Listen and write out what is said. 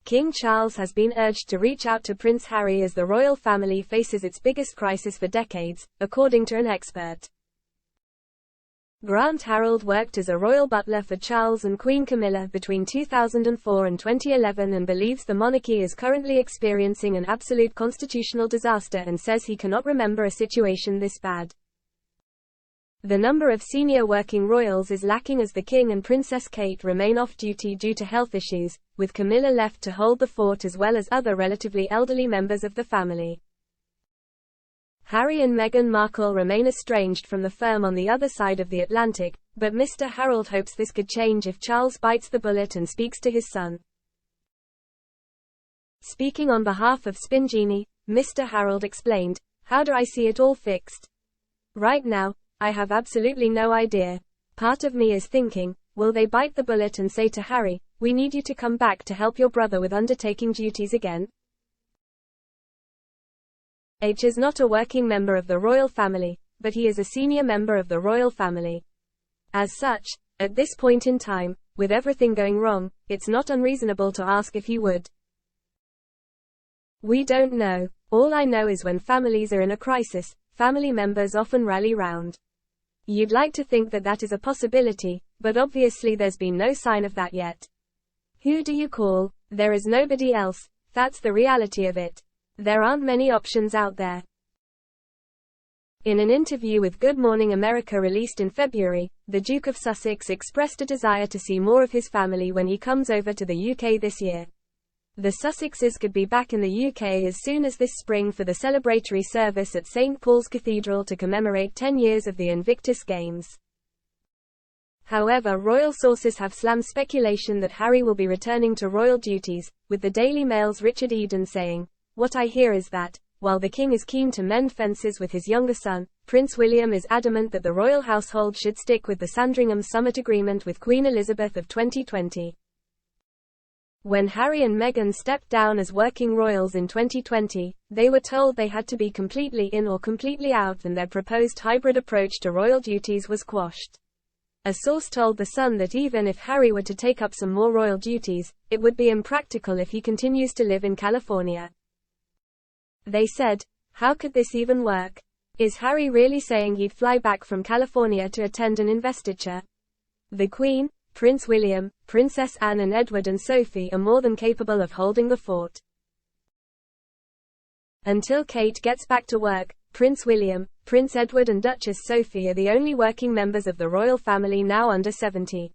King Charles has been urged to reach out to Prince Harry as the royal family faces its biggest crisis for decades, according to an expert. Grant Harold worked as a royal butler for Charles and Queen Camilla between 2004 and 2011 and believes the monarchy is currently experiencing an absolute constitutional disaster and says he cannot remember a situation this bad. The number of senior working royals is lacking as the King and Princess Kate remain off duty due to health issues, with Camilla left to hold the fort as well as other relatively elderly members of the family. Harry and Meghan Markle remain estranged from the firm on the other side of the Atlantic, but Mr. Harold hopes this could change if Charles bites the bullet and speaks to his son. Speaking on behalf of Spingini, Mr. Harold explained, "How do I see it all fixed? Right now, I have absolutely no idea. Part of me is thinking, will they bite the bullet and say to Harry, we need you to come back to help your brother with undertaking duties again?" H is not a working member of the royal family, but he is a senior member of the royal family. As such, at this point in time, with everything going wrong, it's not unreasonable to ask if he would. "We don't know. All I know is when families are in a crisis, family members often rally round. You'd like to think that that is a possibility, but obviously there's been no sign of that yet. Who do you call? There is nobody else, that's the reality of it. There aren't many options out there." In an interview with Good Morning America released in February, the Duke of Sussex expressed a desire to see more of his family when he comes over to the UK this year. The Sussexes could be back in the UK as soon as this spring for the celebratory service at St. Paul's Cathedral to commemorate 10 years of the Invictus Games. However, royal sources have slammed speculation that Harry will be returning to royal duties, with the Daily Mail's Richard Eden saying, "What I hear is that, while the king is keen to mend fences with his younger son, Prince William is adamant that the royal household should stick with the Sandringham Summit Agreement with Queen Elizabeth of 2020. When Harry and Meghan stepped down as working royals in 2020, they were told they had to be completely in or completely out, and their proposed hybrid approach to royal duties was quashed. A source told The Sun that even if Harry were to take up some more royal duties, it would be impractical if he continues to live in California. They said, "How could this even work? Is Harry really saying he'd fly back from California to attend an investiture? The Queen, Prince William, Princess Anne and Edward and Sophie are more than capable of holding the fort." Until Kate gets back to work, Prince William, Prince Edward and Duchess Sophie are the only working members of the royal family now under 70.